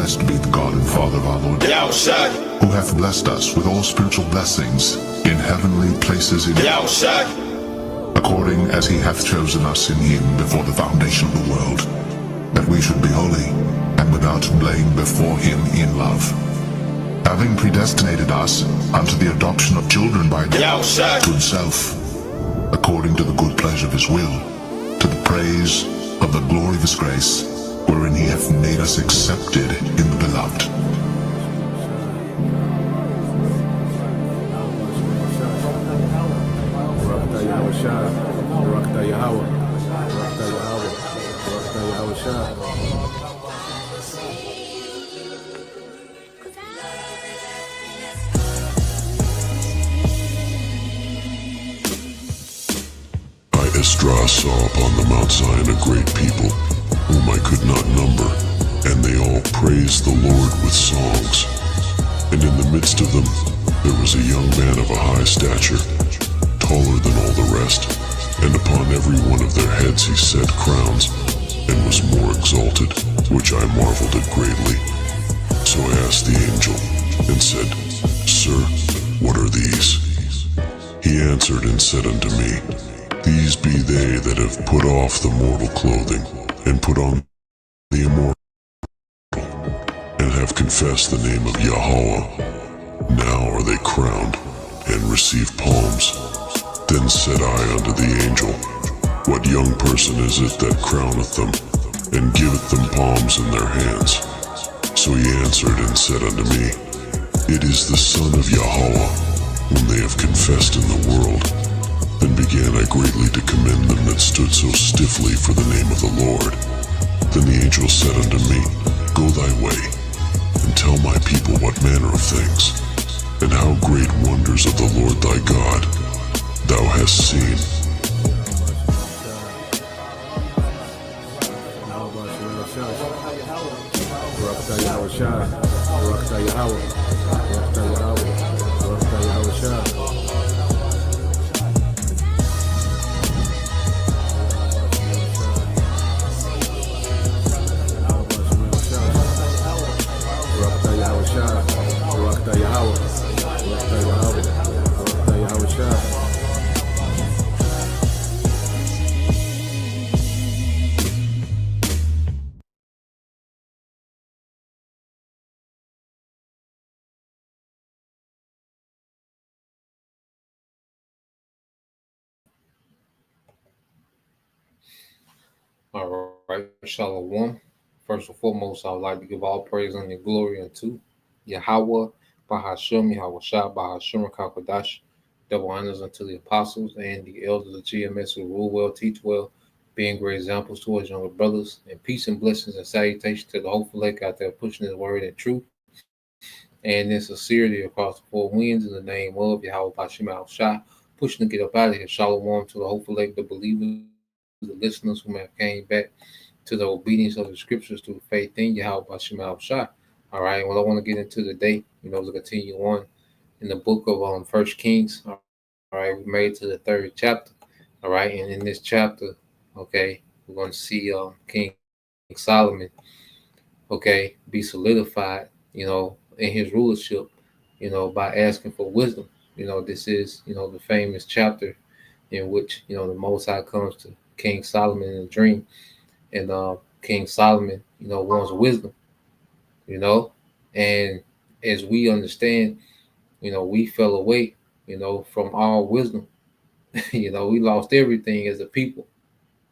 Blessed be the God and Father of our Lord, Yahushua, who hath blessed us with all spiritual blessings in heavenly places in Yahushua, according as he hath chosen us in him before the foundation of the world, that we should be holy and without blame before him in love, having predestinated us unto the adoption of children by Yahushua, to himself, according to the good pleasure of his will, to the praise of the glory of his grace, wherein he hath made us accepted in the beloved. Esdras saw upon the Mount Zion a great people, whom I could not number, and they all praised the Lord with songs. And in the midst of them there was a young man of a high stature, taller than all the rest, and upon every one of their heads he set crowns, and was more exalted, which I marveled at greatly. So I asked the angel, and said, Sir, what are these? He answered and said unto me, These be they that have put off the mortal clothing, and put on the immortal, and have confessed the name of Yahweh. Now are they crowned, and receive palms. Then said I unto the angel, What young person is it that crowneth them, and giveth them palms in their hands? So he answered and said unto me, It is the Son of Yahweh, whom they have confessed in the world. Then began I greatly to commend them that stood so stiffly for the name of the Lord. Then the angel said unto me, Go thy way, and tell my people what manner of things, and how great wonders of the Lord thy God thou hast seen. All right, Shalom. First and foremost, I would like to give all praise and glory unto Yahweh, Bahashem, Yahweh Shah, Bahashem, Kakwadash. Double honors unto the apostles and the elders of GMS who rule well, teach well, being great examples towards younger brothers, and peace and blessings and salutation to the hopeful lake out there pushing his word and truth and in sincerity across the four winds in the name of Yahweh Bahashem, Yahweh Shah, pushing to get up out of here. Shalom to the hopeful lake, the believers, the listeners who have came back to the obedience of the scriptures through faith in Yahweh Bashim Al Shah. All right, well, I want to get into today, to continue on in the book of First Kings. All right, we made it to the third chapter. All right, and in this chapter, okay, we're going to see King Solomon, okay, be solidified, in his rulership, by asking for wisdom. This is, the famous chapter in which, the Most High comes to King Solomon in a dream, and King Solomon, wants wisdom, and as we understand, we fell away, from all wisdom. We lost everything as a people.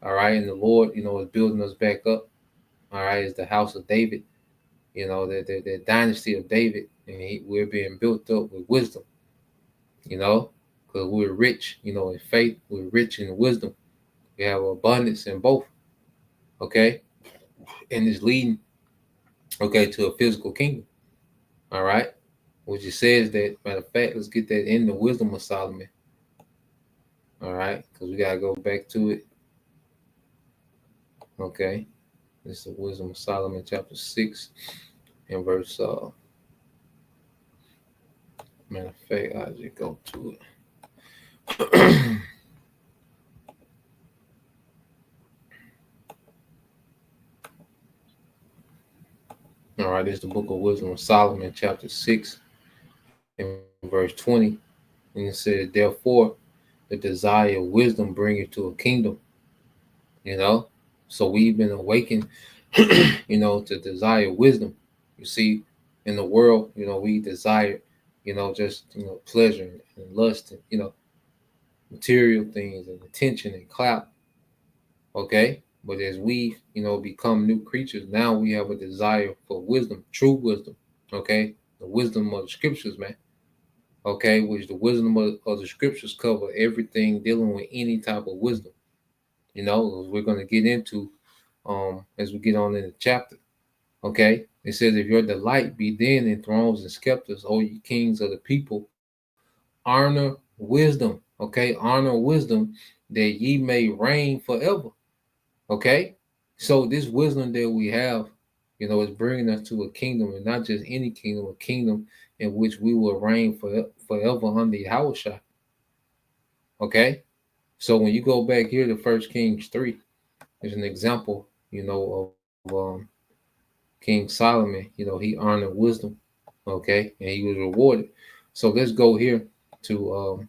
All right, and the Lord, is building us back up. All right, it's the house of David, the dynasty of David, and we're being built up with wisdom, because we're rich, in faith, we're rich in wisdom. We have abundance in both, okay? And it's leading, okay, to a physical kingdom, all right? Which it says that, matter of fact, let's get that in the wisdom of Solomon, all right? Because we got to go back to it, okay? This is the wisdom of Solomon, chapter 6, and verse, matter of fact, I'll just go to it. All All right, this is the book of Wisdom of Solomon, chapter 6, and verse 20. And it says, therefore, the desire of wisdom bringeth to a kingdom. You know, so we've been awakened, to desire wisdom. You see, in the world, we desire, just, pleasure and lust and, material things and attention and clout. Okay. But as we, become new creatures, now we have a desire for wisdom, true wisdom. Okay. The wisdom of the scriptures, man. Okay. Which the wisdom of the scriptures cover everything dealing with any type of wisdom. We're going to get into as we get on in the chapter. Okay. It says, if your delight be then in thrones and scepters, O ye kings of the people, honor wisdom. Okay. Honor wisdom that ye may reign forever. Okay. So this wisdom that we have, is bringing us to a kingdom, and not just any kingdom, a kingdom in which we will reign forever under Yahushua. Okay. So when you go back here to 1 Kings 3, there's an example, of King Solomon. He honored wisdom, okay, and he was rewarded. So let's go here to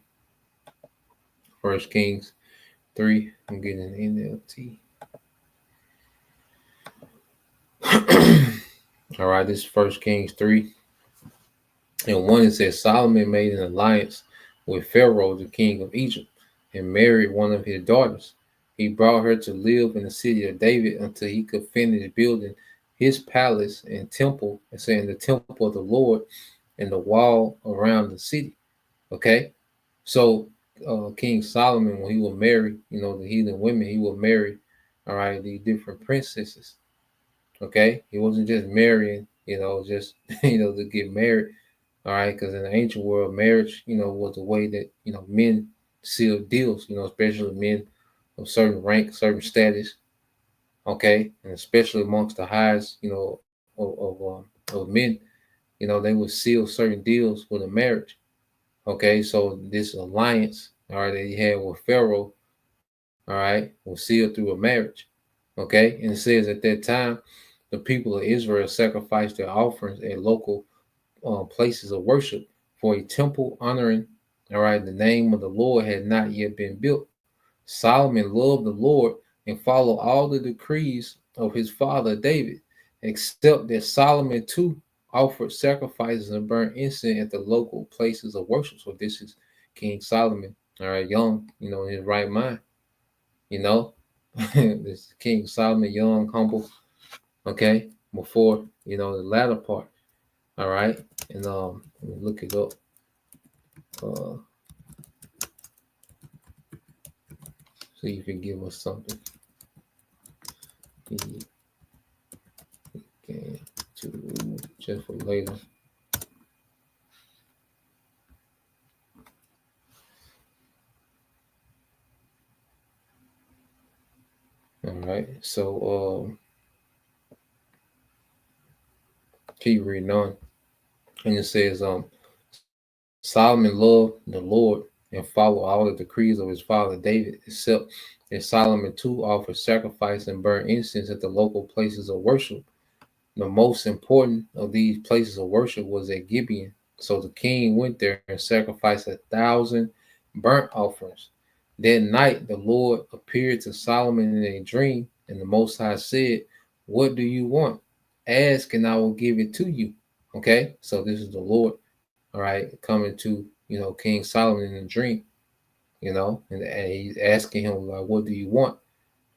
1 Kings 3. I'm getting an NLT. All right, this is 1 Kings 3. And 1, it says, Solomon made an alliance with Pharaoh, the king of Egypt, and married one of his daughters. He brought her to live in the city of David until he could finish building his palace and temple, and saying the temple of the Lord and the wall around the city. Okay. So King Solomon, when he would marry, the heathen women, he would marry, all right, the different princesses. Okay. He wasn't just marrying, just, to get married. All right. Because in the ancient world, marriage, was the way that, men sealed deals, especially men of certain rank, certain status. Okay. And especially amongst the highest, of men, they would seal certain deals with a marriage. Okay. So this alliance, all right, that he had with Pharaoh, all right, was sealed through a marriage. Okay. And it says at that time, the people of Israel sacrificed their offerings at local places of worship, for a temple honoring, all right, the name of the Lord had not yet been built. Solomon loved the Lord and followed all the decrees of his father David, except that Solomon too offered sacrifices and burnt incense at the local places of worship. So this is King Solomon, all right, young, in his right mind. This is King Solomon, young, humble, okay, before, the latter part. All right. And let me look it up. See if it give us something. Okay, to just for later. All right. So keep reading on. And it says, Solomon loved the Lord and followed all the decrees of his father David, except that Solomon too offered sacrifice and burnt incense at the local places of worship. The most important of these places of worship was at Gibeon. So the king went there and sacrificed 1,000 burnt offerings. That night the Lord appeared to Solomon in a dream, and the Most High said, what do you want? Ask and I will give it to you. Okay, so this is the Lord, all right, coming to, King Solomon in a dream, and he's asking him, like, what do you want?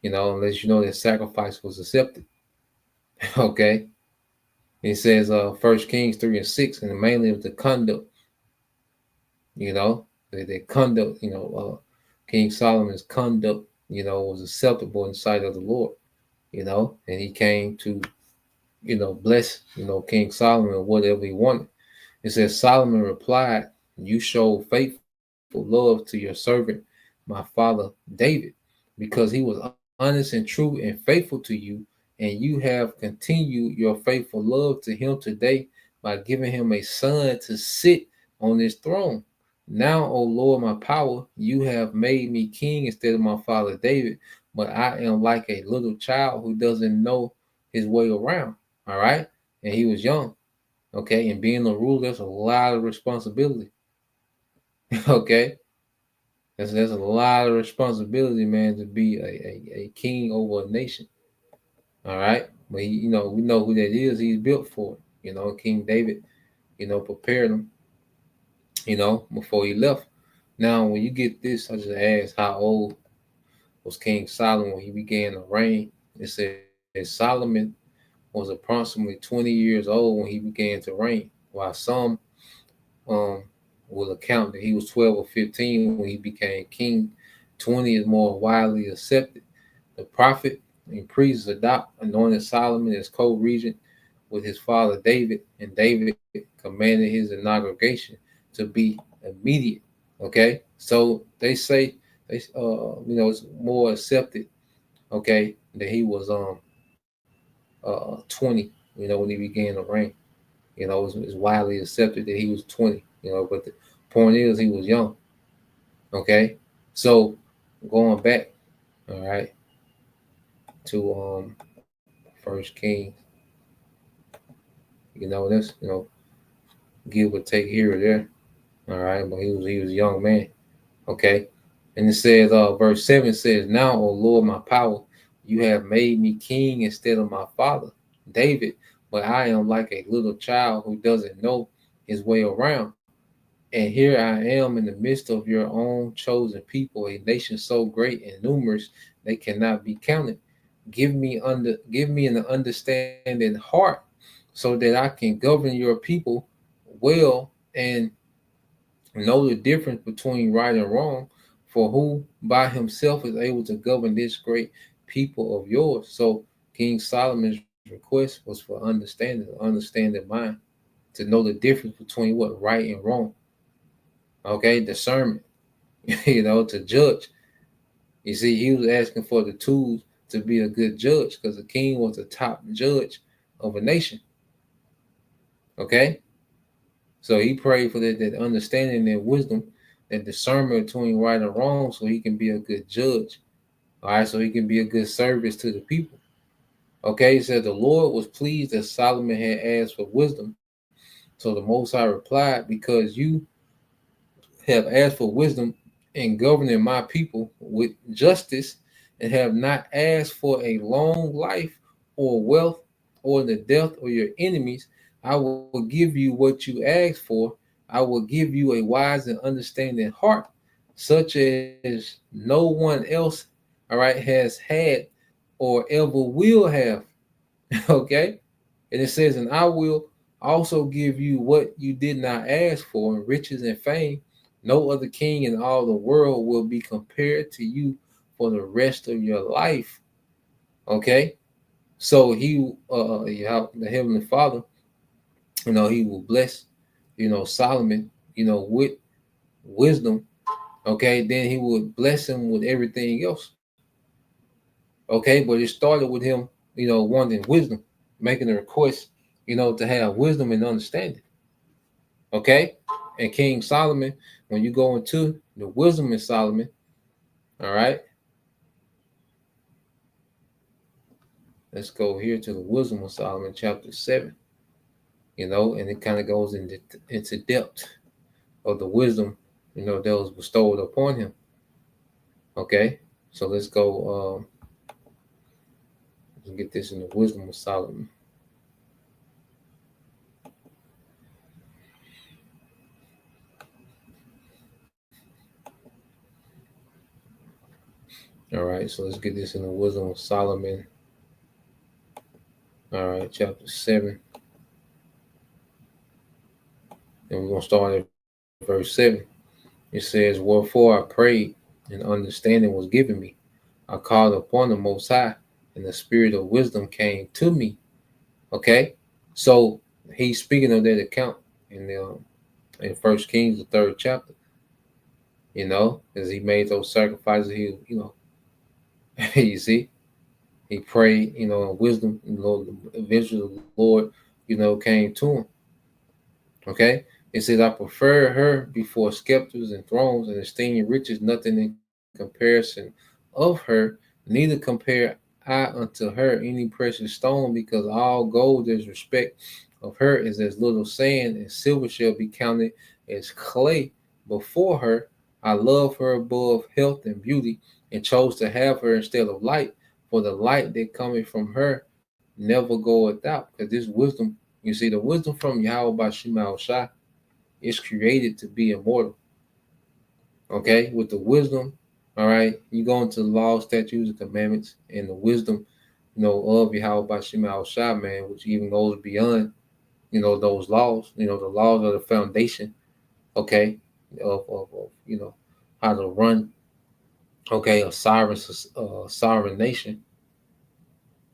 Unless that sacrifice was accepted. Okay. It says 1 Kings 3 and 6, and mainly of the conduct, the conduct, King Solomon's conduct, was acceptable in the sight of the Lord, and he came to, bless, King Solomon whatever he wanted. It says Solomon replied, you show faithful love to your servant, my father David, because he was honest and true and faithful to you, and you have continued your faithful love to him today by giving him a son to sit on his throne. Now, O Lord, my power, you have made me king instead of my father David, but I am like a little child who doesn't know his way around. All right. and he was young. Okay, and being a ruler, that's a lot of responsibility. Okay, that's a lot of responsibility, man, to be a king over a nation. All right, but we know who that is. He's built for it. King David, prepared him, before he left. Now, when you get this, I just asked how old was King Solomon when he began to reign. It says Solomon was approximately 20 years old when he began to reign, while some um, will account that he was 12 or 15 when he became king. 20 is more widely accepted. The prophet and priest Zadok anointed Solomon as co-regent with his father David, and David commanded his inauguration to be immediate. Okay, so they say it's more accepted. Okay, that he was 20. When he began to reign. It's widely accepted that he was 20. But the point is he was young. Okay, so going back, all right, to First Kings. This give or take here or there. All right, but he was a young man. Okay, and it says, verse 7 says, "Now, O Lord, my power, you have made me king instead of my father David, but I am like a little child who doesn't know his way around. And here I am in the midst of your own chosen people, a nation so great and numerous they cannot be counted. Give me an understanding heart so that I can govern your people well and know the difference between right and wrong, for who by himself is able to govern this great people of yours." So King Solomon's request was for understanding mind, to know the difference between what right and wrong. Okay, discernment, to judge. You see, he was asking for the tools to be a good judge because the king was the top judge of a nation. Okay, so he prayed for that understanding and wisdom, that discernment between right and wrong, so he can be a good judge. All right, so he can be a good service to the people. Okay, he said the Lord was pleased that Solomon had asked for wisdom. So the Most High replied, "Because you have asked for wisdom in governing my people with justice, and have not asked for a long life or wealth or the death of your enemies, I will give you what you asked for. I will give you a wise and understanding heart, such as no one else, all right, has had or ever will have." Okay? And it says, "And I will also give you what you did not ask for, riches and fame. No other king in all the world will be compared to you for the rest of your life." Okay? So the Heavenly Father, he will bless, Solomon, with wisdom. Okay? Then he would bless him with everything else. Okay? But it started with him, wanting wisdom, making a request, to have wisdom and understanding. Okay? And King Solomon, when you go into the wisdom of Solomon, all right, let's go here to the wisdom of Solomon, chapter 7, and it kind of goes into depth of the wisdom, that was bestowed upon him. Okay? So let's go, let's get this in the wisdom of Solomon. All right, so let's get this in the wisdom of Solomon. All right, chapter 7. And we're going to start at verse 7. It says, "Wherefore I prayed, and understanding was given me. I called upon the Most High, and the spirit of wisdom came to me." Okay? So he's speaking of that account in First Kings, the 3rd chapter. As he made those sacrifices, you see, he prayed, wisdom, eventually the Lord, came to him. Okay? It says, "I prefer her before scepters and thrones, and esteem riches nothing in comparison of her. Neither compare I unto her any precious stone, because all gold is respect of her is as little sand, and silver shall be counted as clay before her. I love her above health and beauty, and chose to have her instead of light, for the light that cometh from her never goeth out. Because this wisdom, you see, the wisdom from Yahweh Bashima Shai is created to be immortal. Okay, with the wisdom, all right, you go into the law, statutes, and commandments, and the wisdom, of Yahweh Bashima Shai, man, which even goes beyond, those laws. The laws are the foundation, okay, of how to run, okay, a sovereign nation,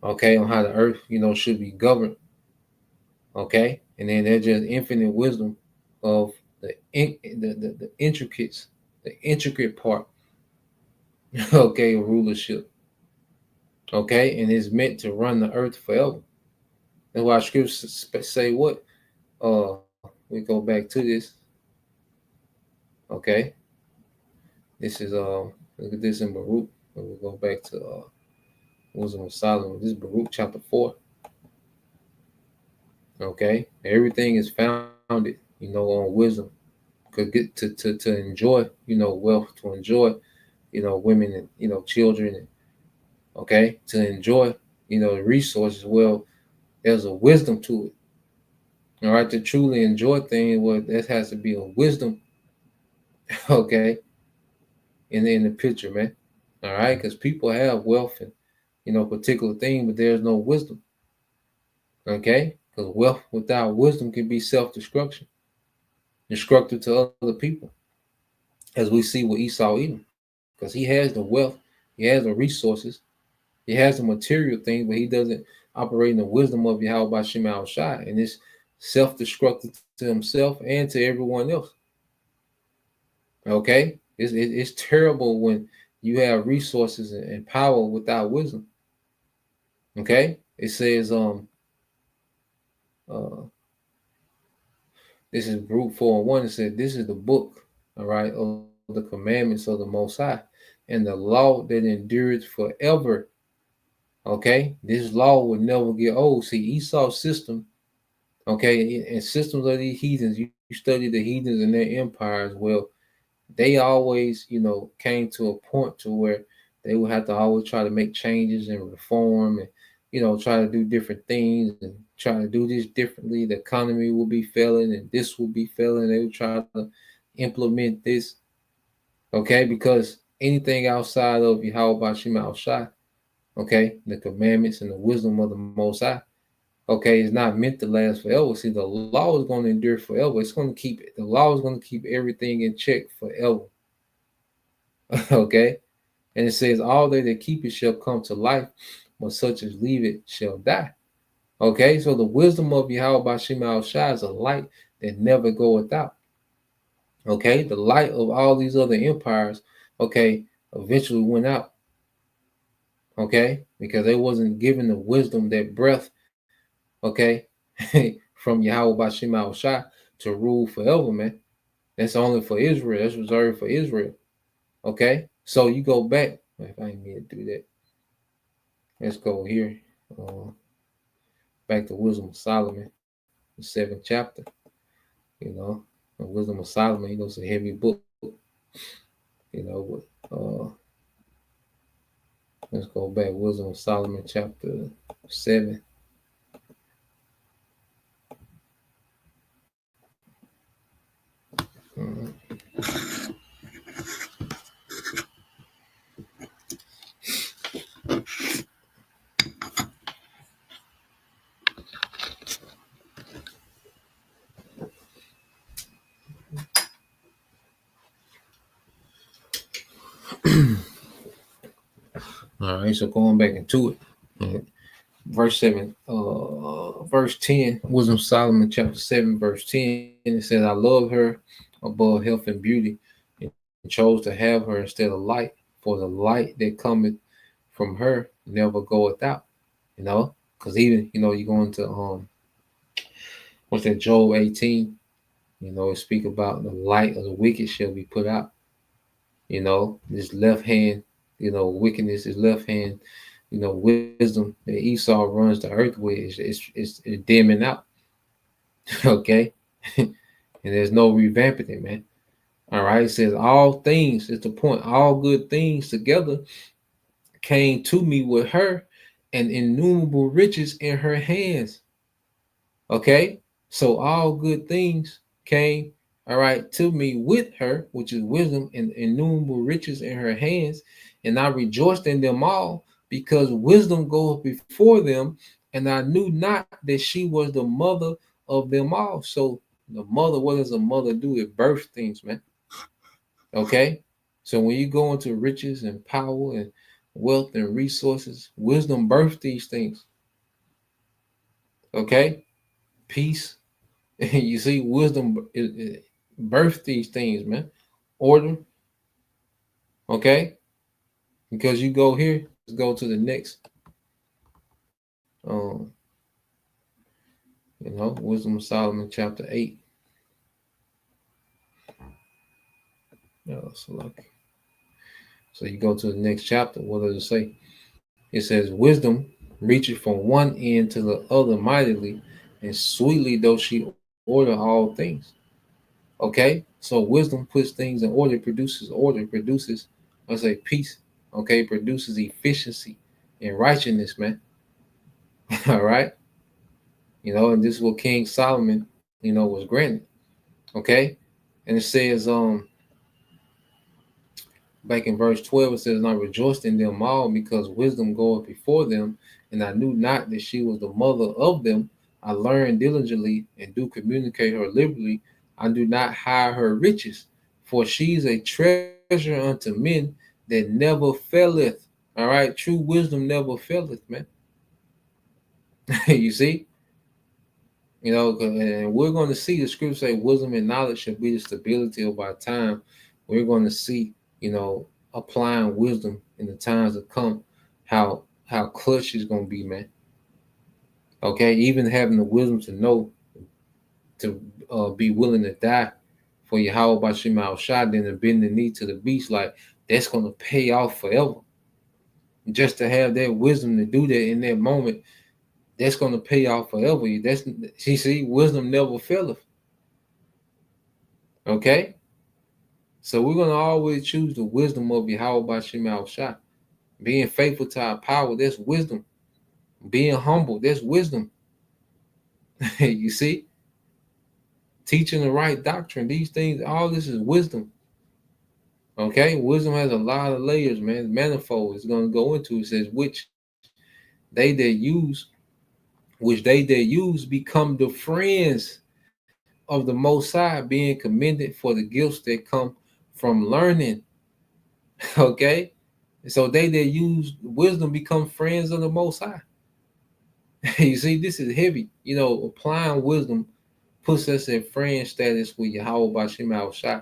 okay, on how the earth, should be governed, okay, and then there's just infinite wisdom of the intricates, the intricate part, okay, of rulership, okay, and it's meant to run the earth forever. That's why scriptures say what? We go back to this, okay. This is look at this in Baruch. We go back to Wisdom of Solomon. This is Baruch chapter 4. Okay, everything is founded, on wisdom. Could get to enjoy, wealth, to enjoy, women and children, and okay, to enjoy, the resources. Well, there's a wisdom to it. All right, to truly enjoy things, well, there has to be a wisdom, okay, in the picture, man. All right, because people have wealth and particular thing, but there's no wisdom. Okay, because wealth without wisdom can be self-destruction, destructive to other people, as we see with Esau Edom, because he has the wealth, he has the resources, he has the material thing, but he doesn't operate in the wisdom of Yahweh Shem Al Shai, and it's self-destructive to himself and to everyone else. Okay, it's terrible when you have resources and power without wisdom. Okay, it says this is Baruch 4:1. It said, this is the book, all right, of the commandments of the Most High, and the law that endureth forever. Okay, this law would never get old. See, Esau's system, okay, and systems of these heathens, you study the heathens and their empires. Well, they always, came to a point to where they would have to always try to make changes and reform and, try to do different things and try to do this differently. The economy will be failing and this will be failing. They would try to implement this, okay, because anything outside of Yahweh Bashim Al Shai, okay, the commandments and the wisdom of the Most High, okay, is not meant to last forever. See, the law is going to endure forever. It's going to keep it. The law is going to keep everything in check forever. Okay, and it says, all they that keep it shall come to life, but such as leave it shall die. Okay, so the wisdom of Yahweh Bashim Al Shai is a light that never goeth out. Okay, the light of all these other empires, okay, eventually went out. Okay, because they wasn't given the wisdom, that breath, okay, from Yahweh Bashim Al Shai to rule forever, man. That's only for Israel. That's reserved for Israel. Okay, so you go back. If I didn't mean to do that, let's go here. Back to Wisdom of Solomon, the 7th chapter. The Wisdom of Solomon, it's a heavy book. Let's go back. Wisdom of Solomon, chapter 7. All right, so going back into it, verse 7, verse 10, Wisdom of Solomon, chapter 7, verse 10, it says, I love her above health and beauty, and chose to have her instead of light, for the light that cometh from her never goeth out. Because even, you go into what's that, Job 18, it speak about the light of the wicked shall be put out. This left hand, wickedness is left hand, wisdom that Esau runs the earth with is dimming out. Okay. And there's no revamping it, man. All right. It says all things, it's the point, all good things together came to me with her, and innumerable riches in her hands. Okay. So all good things came, all right, to me with her, which is wisdom, and innumerable riches in her hands. And I rejoiced in them all because wisdom goes before them. And I knew not that she was the mother of them all. So the mother, what does a mother do? It births things, man. Okay. So when you go into riches and power and wealth and resources, wisdom births these things. Okay. Peace. You see, wisdom it births these things, man. Order. Okay. Because you go here, let's go to the next. Um, Wisdom of Solomon, chapter 8. So you go to the next chapter. What does it say? It says, wisdom reaches from one end to the other mightily, and sweetly though she order all things. Okay? So wisdom puts things in order, produces, let's say, peace. Okay? Produces efficiency and righteousness, man. All right? And this is what King Solomon, was granted. Okay? And it says, back in verse 12, it says, and I rejoiced in them all because wisdom goeth before them, and I knew not that she was the mother of them. I learned diligently and do communicate her liberally. I do not hide her riches, for she's a treasure unto men that never faileth. All right, true wisdom never faileth, man. You see? And we're going to see the scripture say wisdom and knowledge shall be the stability of our time. We're going to see, applying wisdom in the times to come, how clutch is going to be, man. Okay, even having the wisdom to know to be willing to die for Yahweh Bashim al Shad, then to bend the knee to the beast, like that's going to pay off forever. Just to have that wisdom to do that in that moment, that's going to pay off forever. You see, wisdom never faileth. Okay? So we're going to always choose the wisdom of Yahweh Bashim al Shah. Being faithful to our power, that's wisdom. Being humble, that's wisdom. You see? Teaching the right doctrine, these things, all this is wisdom. Okay? Wisdom has a lot of layers, man. It's manifold. It's going to go into, it says, which they that use become the friends of the Most High, being commended for the gifts that come from learning. Okay? So they that use wisdom become friends of the Most High. You see, this is heavy. Applying wisdom puts us in friend status with Yahweh Bashim al Shah.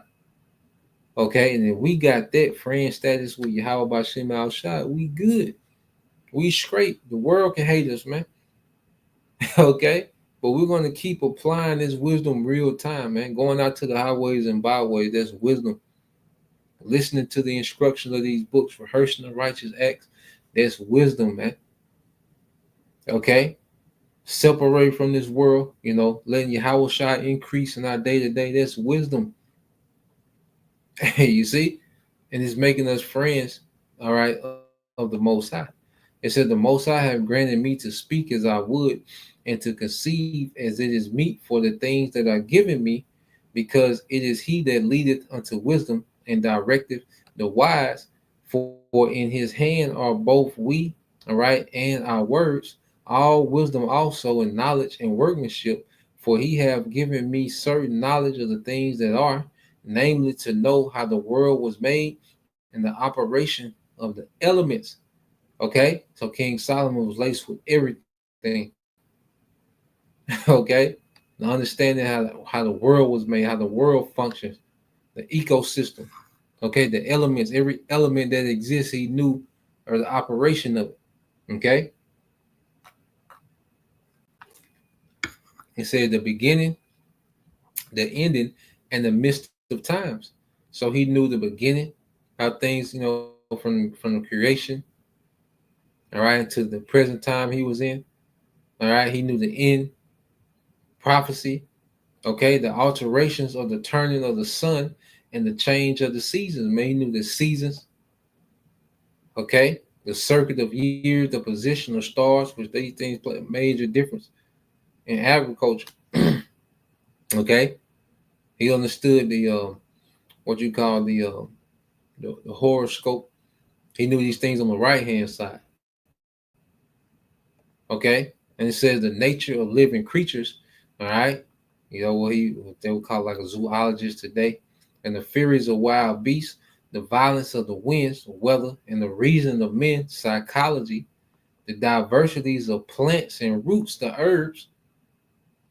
Okay, and if we got that friend status with Yahweh Bashim al Shah, we good. We straight. The world can hate us, man. Okay? But we're going to keep applying this wisdom real time, man. Going out to the highways and byways, that's wisdom. Listening to the instructions of these books, rehearsing the righteous acts, that's wisdom, man. Okay? Separate from this world, letting Yahweh Shah increase in our day-to-day, that's wisdom. You see? And it's making us friends, all right, of the Most High. It said, the Most High have granted me to speak as I would, and to conceive as it is meet for the things that are given me, because it is he that leadeth unto wisdom and directeth the wise. For in his hand are both we, all right, and our words, all wisdom also, and knowledge and workmanship. For he have given me certain knowledge of the things that are, namely to know how the world was made and the operation of the elements. Okay, so King Solomon was laced with everything. Okay, the understanding how the world was made, how the world functions, the ecosystem. Okay, the elements, every element that exists, he knew, or the operation of it. Okay, he said the beginning, the ending, and the midst of times. So he knew the beginning, how things, from the creation, all right, to the present time he was in. All right, he knew the end prophecy, okay, the alterations of the turning of the sun and the change of the seasons. Man, he knew the seasons, okay, the circuit of years, the position of stars, which these things play a major difference in agriculture. Okay, he understood the what you call the horoscope. He knew these things on the right hand side. Okay, and it says the nature of living creatures. All right, you know what they would call like a zoologist today, and the furies of wild beasts, the violence of the winds, the weather, and the reason of men, psychology, the diversities of plants and roots, the herbs.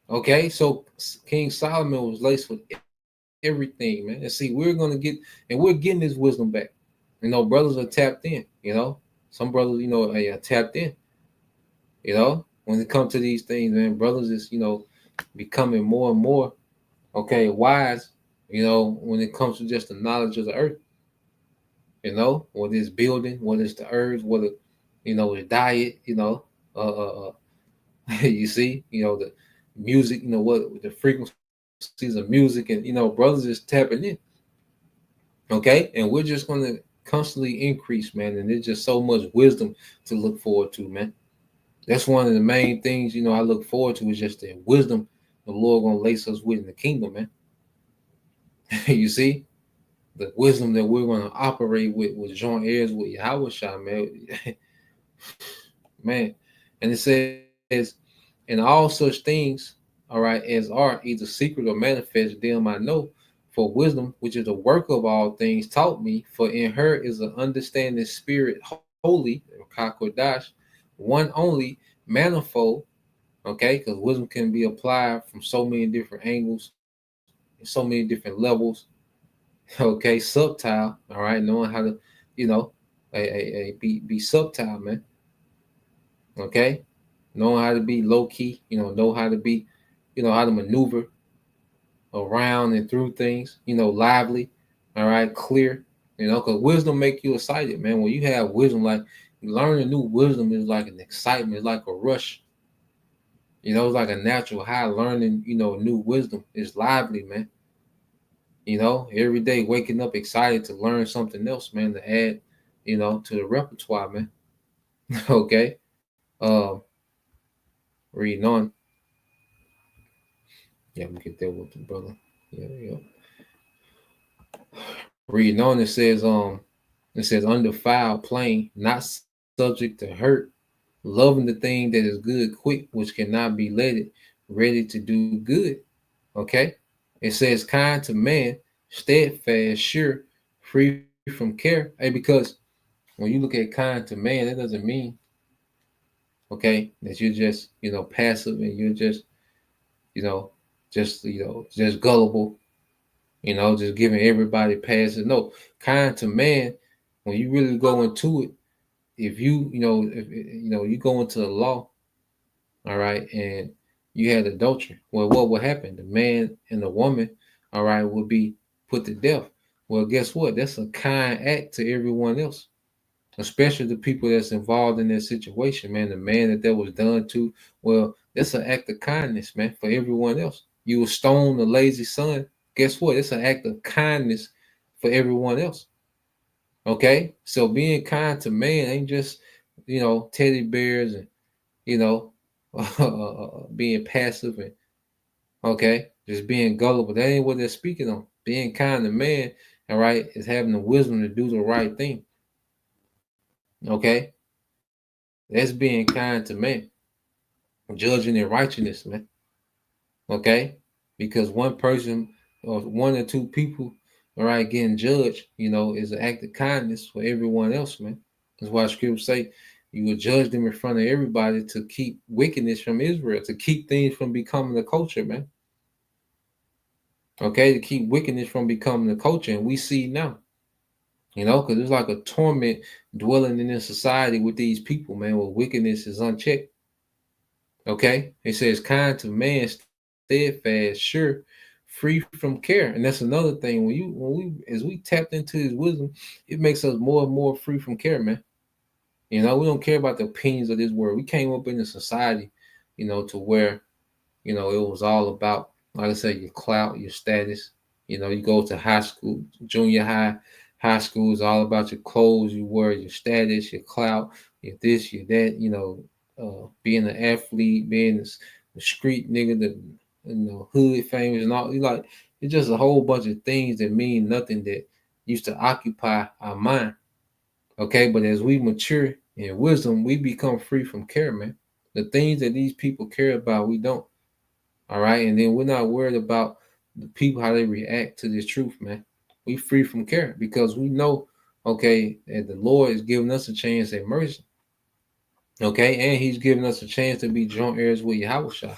Okay, so King Solomon was laced with everything, man. And see, we're getting this wisdom back. You know, brothers are tapped in. You know, some brothers, are tapped in. You know, when it comes to these things, man, brothers is becoming more and more wise. You know, when it comes to just the knowledge of the earth. You know, what is building, what is the herbs, what the diet. You see, the music. What the frequencies of music, and brothers is tapping in. Okay, and we're just going to constantly increase, man. And there's just so much wisdom to look forward to, man. That's one of the main things, I look forward to is just the wisdom the Lord gonna lace us with in the kingdom, man. You see, the wisdom that we're gonna operate with joint heirs with Yahweh Shah, man. Man. And it says, in all such things, all right, as are either secret or manifest, them I know. For wisdom, which is the work of all things, taught me. For in her is an understanding spirit, holy, Kakodash, one only, manifold. Okay, because wisdom can be applied from so many different angles, so many different levels. Okay, subtle. All right, knowing how to, be subtle, man. Okay, knowing how to be low key. Know how to be, how to maneuver around and through things. Lively. All right, clear. Because wisdom make you excited, man. When you have wisdom, like learning new wisdom is like an excitement, it's like a rush. It's like a natural high. Learning, new wisdom is lively, man. Every day waking up excited to learn something else, man, to add, to the repertoire, man. Okay. Reading on. Yeah, I'm gonna get there with the brother. Yeah. Reading on, it says undefiled, plain, not subject to hurt, loving the thing that is good, quick, which cannot be letted, ready to do good. Okay. It says kind to man, steadfast, sure, free from care. Hey, because when you look at kind to man, that doesn't mean that you're just passive and you're just you know just gullible, just giving everybody passes. No, kind to man, when you really go into it, if you go into the law, all right, and you had adultery, well, what will happen? The man and the woman, all right, will be put to death. Well, guess what? That's a kind act to everyone else, especially the people that's involved in that situation, man. The man that was done to, well, that's an act of kindness, man, for everyone else. You will stone the lazy son. Guess what? It's an act of kindness for everyone else. Okay, so being kind to man ain't just teddy bears and being passive and just being gullible. That ain't what they're speaking on. Being kind to man, all right, is having the wisdom to do the right thing. Okay, that's being kind to man, judging in righteousness, man. Okay, because one person or one or two people, all right, getting judged, is an act of kindness for everyone else, man. That's why scriptures say you will judge them in front of everybody to keep wickedness from Israel, to keep things from becoming the culture, man. Okay, to keep wickedness from becoming the culture, and we see now, because there's like a torment dwelling in this society with these people, man, where wickedness is unchecked. Okay, it says kind to man, steadfast, sure, free from care, and that's another thing. As we tapped into his wisdom, it makes us more and more free from care, man. You know, we don't care about the opinions of this world. We came up in a society, to where, it was all about, like I said, your clout, your status. You go to high school, junior high, high school is all about your clothes you wear, your status, your clout, your this, your that. Being an athlete, being the street nigga, the hood famous and all. It's just a whole bunch of things that mean nothing that used to occupy our mind. Okay, but as we mature in wisdom, we become free from care, man. The things that these people care about, we don't. All right, and then we're not worried about the people how they react to this truth, man. We free from care because we know, okay, that the Lord is giving us a chance at mercy. Okay, and He's giving us a chance to be joint heirs with Yahweh.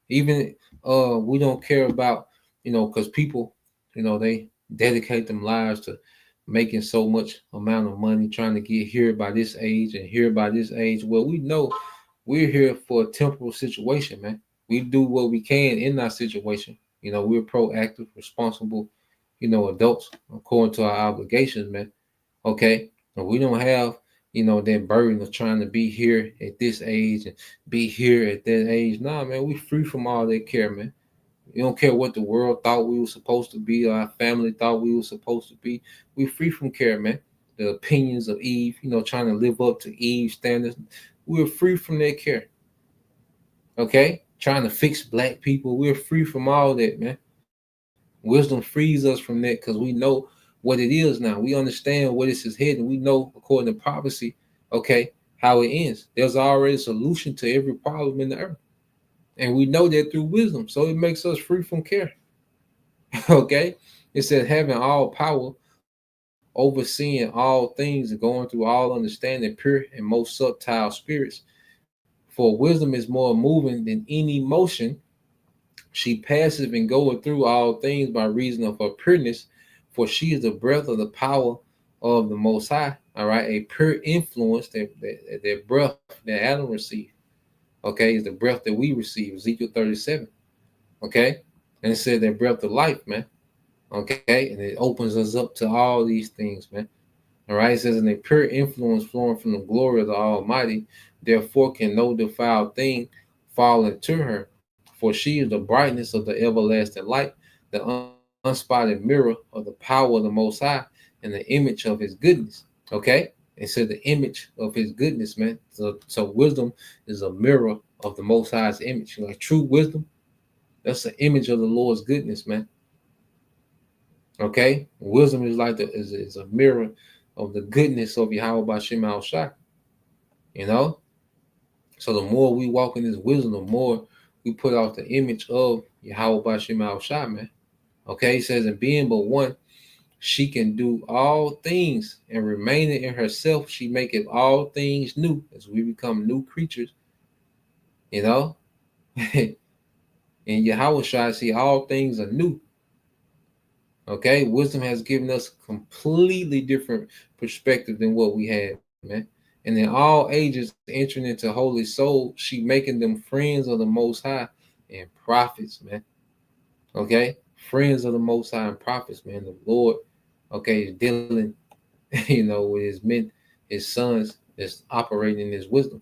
Even we don't care about, because people, they dedicate them lives to making so much amount of money, trying to get here by this age and here by this age. Well, we know we're here for a temporal situation, man. We do what we can in that situation. We're proactive, responsible, adults according to our obligations, man. Okay. And we don't have, that burden of trying to be here at this age and be here at that age. Nah, man, we free from all that care, man. We don't care what the world thought we were supposed to be, or our family thought we were supposed to be. We free from care, man. The opinions of Eve, trying to live up to Eve's standards. We're free from that care. Okay? Trying to fix black people. We're free from all that, man. Wisdom frees us from that because we know what it is now. We understand where this is heading. We know, according to prophecy, okay, how it ends. There's already a solution to every problem in the earth. And we know that through wisdom. So it makes us free from care. Okay? It says having all power, overseeing all things, and going through all understanding, pure and most subtle spirits. For wisdom is more moving than any motion. She passive and goeth through all things by reason of her pureness, for she is the breath of the power of the Most High. All right, a pure influence that breath that Adam received. Okay, is the breath that we receive. Ezekiel 37. Okay, and it said that breath of life, man. Okay, and it opens us up to all these things, man. All right, it says, in a pure influence flowing from the glory of the Almighty, therefore can no defiled thing fall into her. For she is the brightness of the everlasting light, the unspotted mirror of the power of the Most High, and the image of His goodness. Okay? It said the image of His goodness, man. So wisdom is a mirror of the Most High's image. Like true wisdom, that's the image of the Lord's goodness, man. Okay? Wisdom is like is a mirror of the goodness of Yahweh Bashim Al Shai. So the more we walk in this wisdom, the more we put off the image of Yahweh Bashim Al Shai, man. Okay, he says, in being but one, she can do all things, and remaining in herself, she maketh all things new as we become new creatures. In Yahweh Shai, see, all things are new. Okay, wisdom has given us a completely different perspective than what we had, man. And in all ages, entering into holy soul, she making them friends of the Most High and prophets, man. Okay, friends of the Most High and prophets, man. The Lord, okay, is dealing, with His men, His sons that's operating in His wisdom.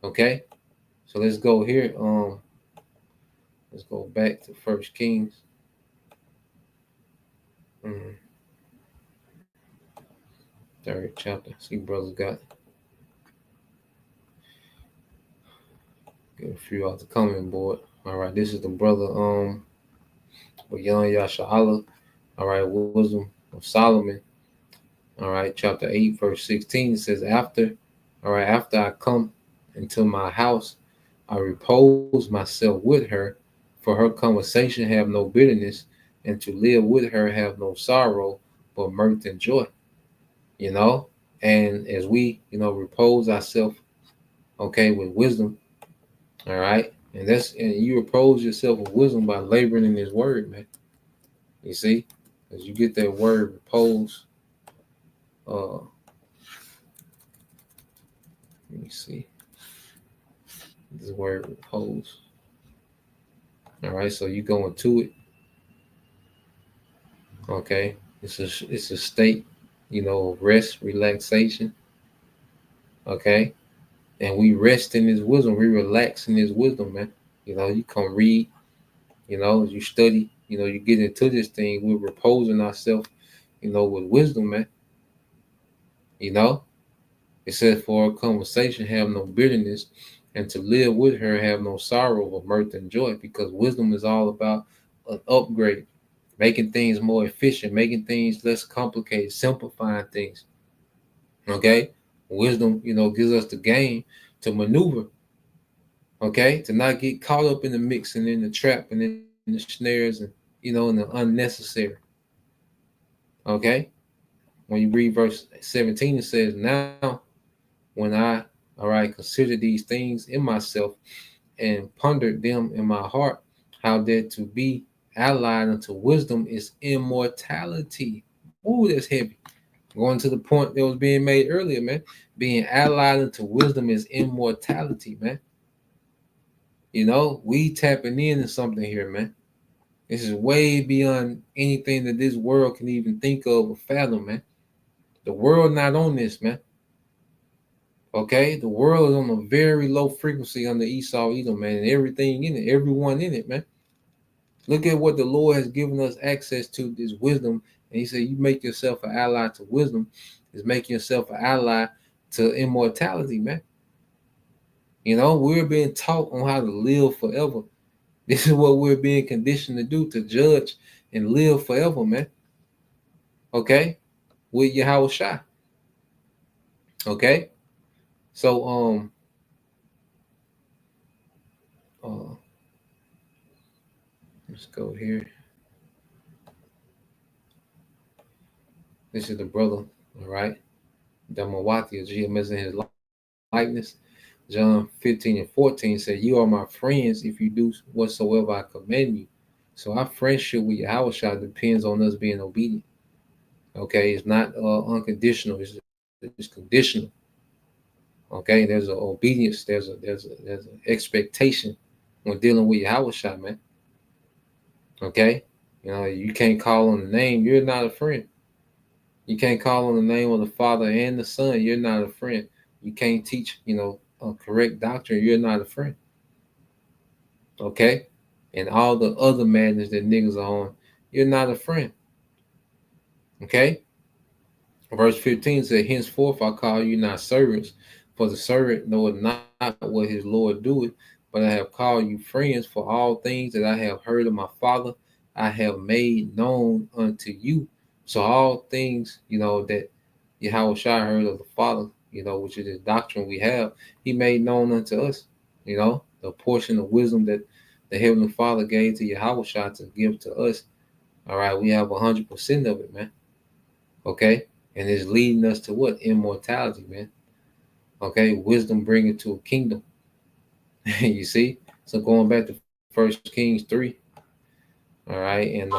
Okay, so let's go here. Let's go back to First Kings. Third chapter. See, brothers got a few off the comment board. All right, this is the brother Young Yasha'Allah. All right, wisdom of Solomon. All right, chapter 8, verse 16 says, after I come into my house, I repose myself with her, for her conversation have no bitterness, and to live with her have no sorrow, but mirth and joy. And as we, repose ourselves, okay, with wisdom, all right, and you repose yourself with wisdom by laboring in His word, man. You see, as you get that word repose, let me see this word repose. All right, so you go into it. Okay, it's a state, of rest, relaxation. Okay, and we rest in His wisdom. We relax in His wisdom, man. You come read. As you study. You get into this thing. We're reposing ourselves. With wisdom, man. You know, it says, for a conversation have no bitterness, and to live with her have no sorrow but mirth and joy, because wisdom is all about an upgrade, making things more efficient, making things less complicated, simplifying things. Okay? Wisdom, gives us the game to maneuver, okay? To not get caught up in the mix and in the trap and in the snares and, in the unnecessary. Okay? When you read verse 17, it says, now when I, all right, consider these things in myself and pondered them in my heart, how that to be allied unto wisdom is immortality. Ooh, that's heavy. Going to the point that was being made earlier, man. Being allied unto wisdom is immortality, man. We tapping into something here, man. This is way beyond anything that this world can even think of or fathom, man. The world not on this, man. Okay, the world is on a very low frequency under Esau, Edom, man, and everything in it, everyone in it, man. Look at what the Lord has given us access to, this wisdom. And He said, you make yourself an ally to wisdom, is making yourself an ally to immortality, man. We're being taught on how to live forever. This is what we're being conditioned to do, to judge and live forever, man. Okay? With Yahweh Shai. Okay? So, let's go here. This is the brother, all right? Damawati, GMS in His likeness. John 15:14 said, you are my friends if you do whatsoever I command you. So our friendship with Yahweh Shai depends on us being obedient. Okay, it's not unconditional, it's conditional. Okay, there's an obedience, there's an expectation when dealing with Yahweh Shai, man. Okay, you can't call on the name, you're not a friend. You can't call on the name of the Father and the Son, you're not a friend. You can't teach, a correct doctrine, you're not a friend. Okay? And all the other madness that niggas are on, you're not a friend. Okay? Verse 15 said, henceforth I call you not servants, for the servant knoweth not what his Lord doeth, but I have called you friends, for all things that I have heard of my Father, I have made known unto you. So all things, that Yahweh Shai heard of the Father, which is the doctrine we have, He made known unto us. The portion of wisdom that the Heavenly Father gave to Yahweh Shai to give to us. All right, we have 100% of it, man. Okay, and it's leading us to what? Immortality, man. Okay, wisdom bringing to a kingdom. You see? So going back to 1 Kings 3. All right, and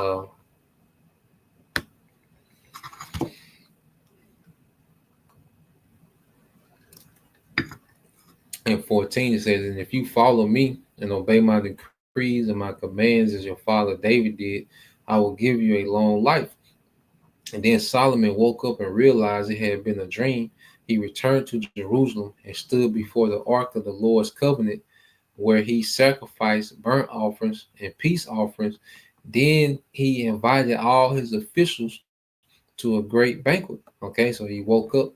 14 it says, and if you follow me and obey my decrees and my commands as your father David did, I will give you a long life. And then Solomon woke up and realized it had been a dream. He returned to Jerusalem and stood before the ark of the Lord's covenant, where he sacrificed burnt offerings and peace offerings. Then he invited all his officials to a great banquet. Okay, so he woke up,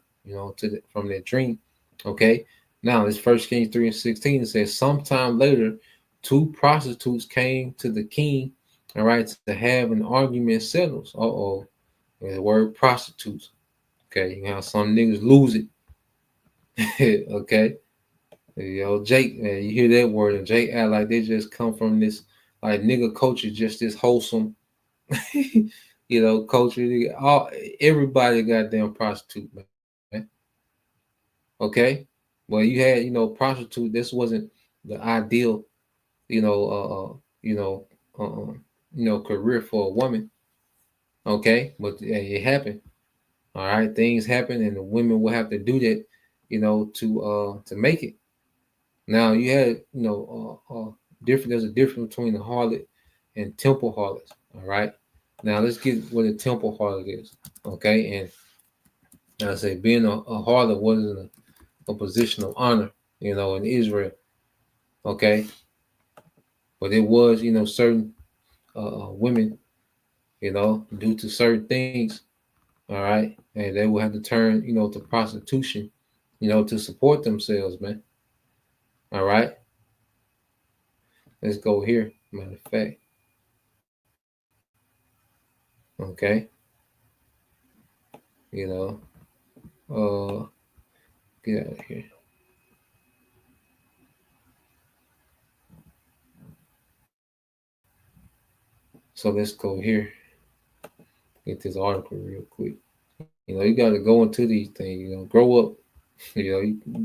from that dream. Okay, now this 1 Kings 3:16 says, sometime later, two prostitutes came to the king, all right, to have an argument settled. The word prostitutes. Okay, some niggas lose it. Okay, Jake, man, you hear that word, and Jake act like they just come from this like nigga culture, just this wholesome, culture. Everybody goddamn prostitute, man. Okay, well you had prostitute. This wasn't the ideal, career for a woman. Okay, but it happened. All right, things happen, and the women will have to do that, to make it. Now you had, there's a difference between the harlot and temple harlots. All right. Now let's get what a temple harlot is. Okay, and I say being a harlot wasn't a position of honor, in Israel. Okay, but it was, certain women, due to certain things. All right, and they will have to turn, to prostitution, to support themselves, man. All right, let's go here. Matter of fact, okay, you know, get out of here. So let's go here. Get this article real quick. You got to go into these things. Grow up.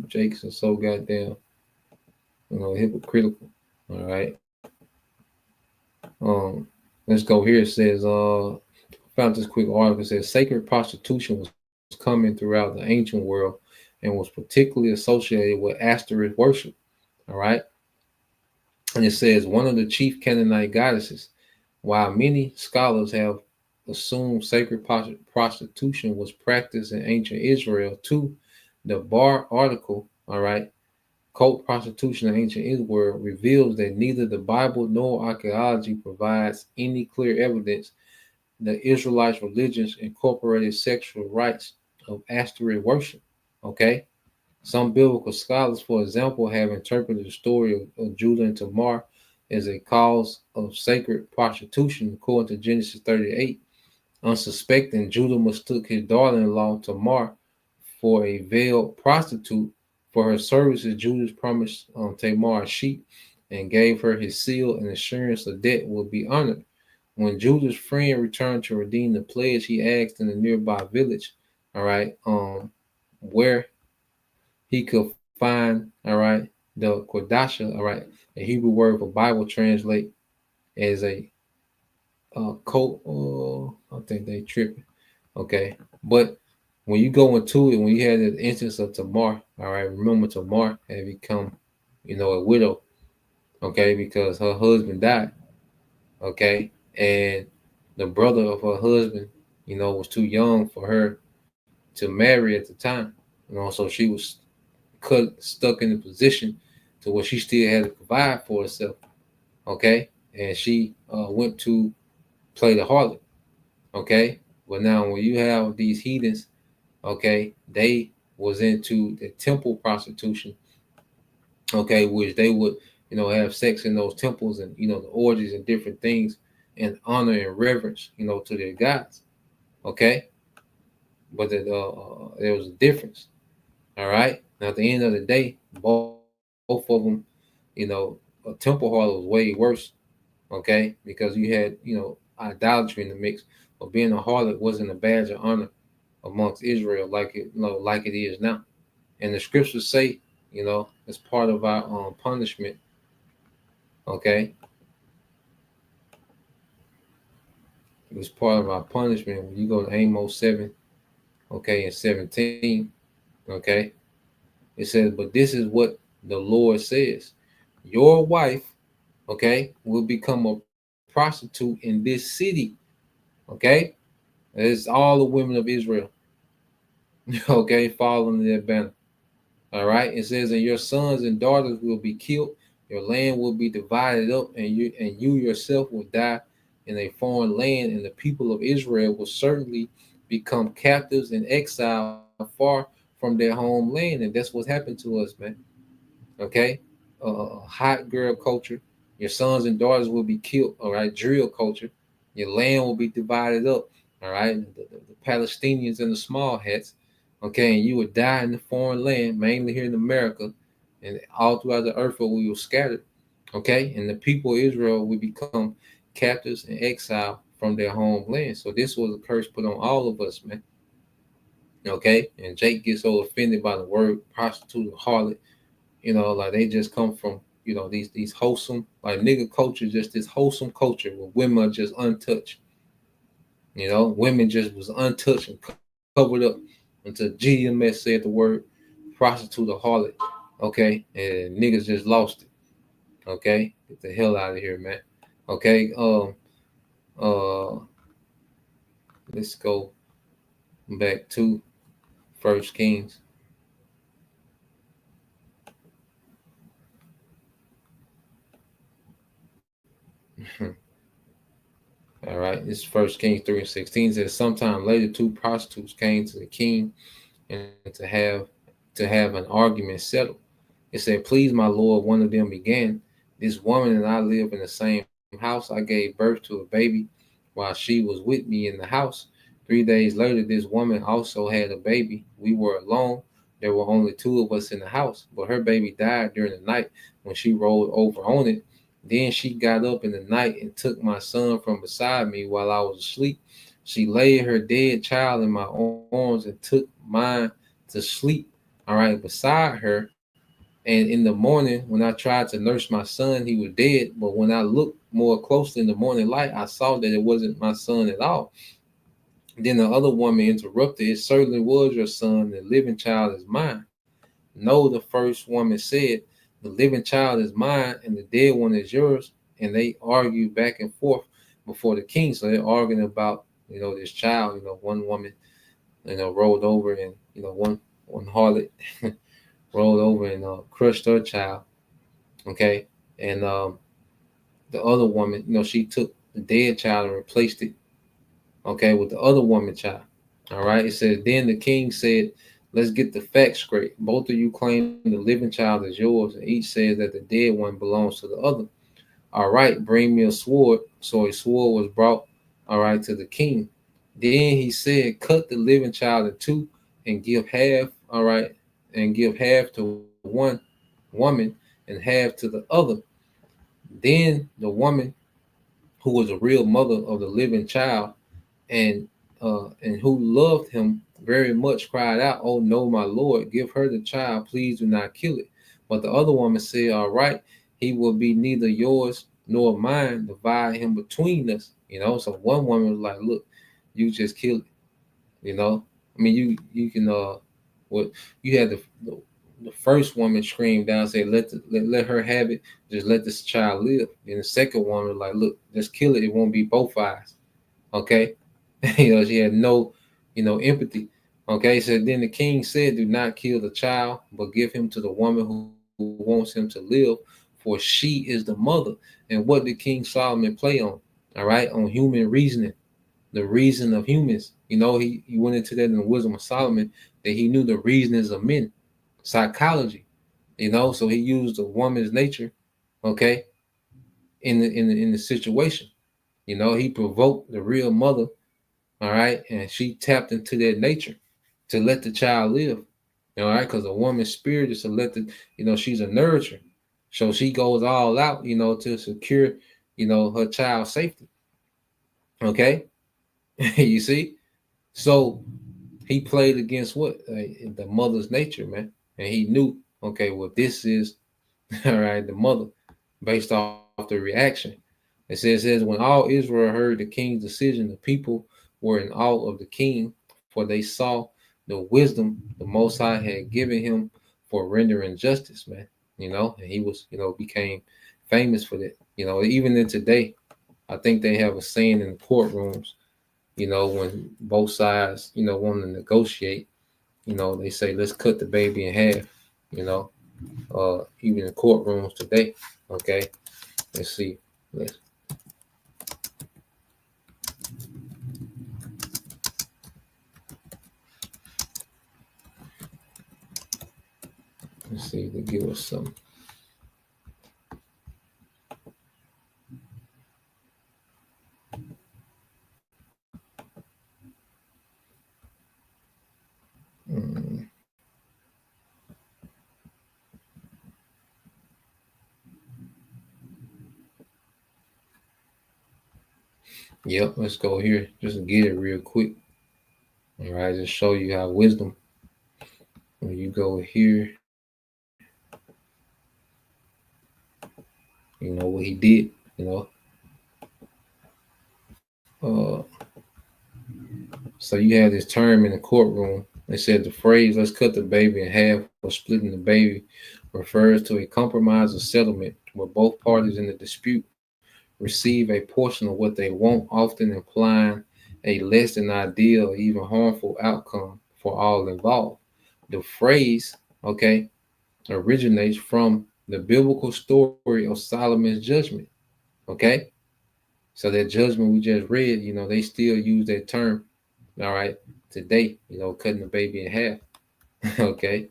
Jake's are so goddamn, hypocritical. All right. Um, let's go here. It says, found this quick article. It says sacred prostitution was common throughout the ancient world and was particularly associated with Asterisk worship. All right. And it says one of the chief Canaanite goddesses. While many scholars have assumed sacred prostitution was practiced in ancient Israel, too, the Bar article, all right, cult prostitution in ancient Israel reveals that neither the Bible nor archaeology provides any clear evidence the Israelites' religions incorporated sexual rites of Asterisk worship. Okay, some biblical scholars, for example, have interpreted the story of Judah and Tamar as a cause of sacred prostitution, according to Genesis 38. Unsuspecting, Judah mistook his daughter-in-law Tamar for a veiled prostitute. For her services, Judah promised Tamar a sheep and gave her his seal and assurance the debt would be honored. When Judah's friend returned to redeem the pledge, he asked in the nearby village, all right, where he could find, all right, the Kodasha, all right, a Hebrew word for Bible translate as a I think they tripping. Okay. But when you go into it, when you had the instance of Tamar, all right, remember Tamar had become, a widow, okay, because her husband died, okay, and the brother of her husband, was too young for her to marry at the time, so she was stuck in the position to where she still had to provide for herself, okay, and she went to play the harlot, okay. But now when you have these heathens, okay, they was into the temple prostitution, okay, which they would, have sex in those temples and, the orgies and different things in honor and reverence, to their gods, okay. But there was a difference, all right. Now at the end of the day, both of them, a temple harlot was way worse, okay, because you had, idolatry in the mix. But being a harlot wasn't a badge of honor amongst Israel like it is now. And the scriptures say, it's part of our punishment. Okay, it's part of our punishment when you go to Amos 7, okay, and 17. Okay, it says, but this is what the Lord says: your wife, okay, will become a prostitute in this city. Okay, it's all the women of Israel. Okay, following their banner. All right. It says, and your sons and daughters will be killed, your land will be divided up, and you yourself will die in a foreign land, and the people of Israel will certainly become captives and exile far from their homeland. And that's what's happened to us, man. Okay. Hot girl culture. Your sons and daughters will be killed. All right. Drill culture. Your land will be divided up. All right. The Palestinians and the small hats. Okay, and you would die in the foreign land, mainly here in America, and all throughout the earth where we were scattered. Okay, and the people of Israel would become captives and exiled from their homeland. So this was a curse put on all of us, man. Okay, and Jake gets so offended by the word prostitute or harlot, like they just come from, these wholesome, like nigga culture, just this wholesome culture where women are just untouched. Women just was untouched and covered up until GMS said the word prostitute or harlot. Okay, and niggas just lost it. Okay, get the hell out of here, man. Okay, uh, let's go back to First Kings. All right, this is First Kings 3:16 says, sometime later, two prostitutes came to the king and to have an argument settled. It said, please, my lord, one of them began, this woman and I live in the same house. I gave birth to a baby while she was with me in the house. 3 days later, this woman also had a baby. We were alone. There were only two of us in the house, but her baby died during the night when she rolled over on it. Then she got up in the night and took my son from beside me while I was asleep. She laid her dead child in my arms and took mine to sleep, all right, beside her. And in the morning, when I tried to nurse my son, he was dead. But when I looked more closely in the morning light, I saw that it wasn't my son at all. Then the other woman interrupted, it certainly was your son. The living child is mine. No, the first woman said, the living child is mine and the dead one is yours. And they argued back and forth before the king. So they're arguing about, this child. One woman, rolled over, and, one harlot rolled over and crushed her child. Okay. And the other woman, she took the dead child and replaced it, okay, with the other woman child. All right. It says, then the king said, let's get the facts straight. Both of you claim the living child is yours, and each says that the dead one belongs to the other. All right, bring me a sword. So a sword was brought, all right, to the king. Then he said, cut the living child in two and give half, all right, and give half to one woman and half to the other. Then the woman, who was a real mother of the living child, and who loved him very much, cried out, oh no, my lord, give her the child, please do not kill it. But the other woman said, all right, he will be neither yours nor mine, divide him between us. So one woman was like, look, you just kill it. I mean, you can what you had the first woman screamed down, say, let her have it, just let this child live. And the second woman was like, look, just kill it, it won't be both eyes. Okay. She had no, empathy. Okay, so then the king said, do not kill the child, but give him to the woman who wants him to live, for she is the mother. And what did King Solomon play on? All right, on human reasoning, the reason of humans. He went into that in the wisdom of Solomon, that he knew the reasonings of men, psychology, so he used the woman's nature, okay, in the situation. He provoked the real mother, all right, and she tapped into that nature to let the child live, all right, because a woman's spirit is to let she's a nurturer, so she goes all out, to secure, her child's safety. Okay, you see, so he played against what, the mother's nature, man, and he knew, okay, well, this is all right, the mother, based off the reaction. It says, when all Israel heard the king's decision, the people were in awe of the king, for they saw the wisdom the Most High had given him for rendering justice, man. And he was, became famous for that. Even in today, I think they have a saying in the courtrooms, when both sides, want to negotiate, they say, let's cut the baby in half, even in courtrooms today. Okay, let's see. Let's see, to give us some. Mm. Yep, let's go here. Just get it real quick. All right, just show you how wisdom. When you go here, what he did. Uh, so you have this term in the courtroom. They said the phrase "let's cut the baby in half" or "splitting the baby" refers to a compromise or settlement where both parties in the dispute receive a portion of what they want, often implying a less than ideal or even harmful outcome for all involved. The phrase, okay, originates from the biblical story of Solomon's judgment. Okay, So that judgment we just read, they still use that term, all right, today, cutting the baby in half. Okay.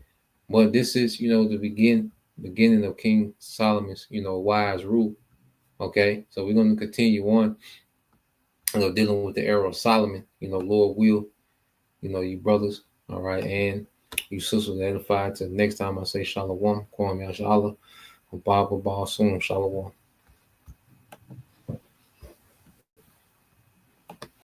But this is, the beginning of King Solomon's, wise rule. Okay. So we're going to continue on, dealing with the era of Solomon, Lord will, you brothers, all right, and you sisters edified. Till next time I say Shalom, Kwame Ashala, Baba Ba Shalom.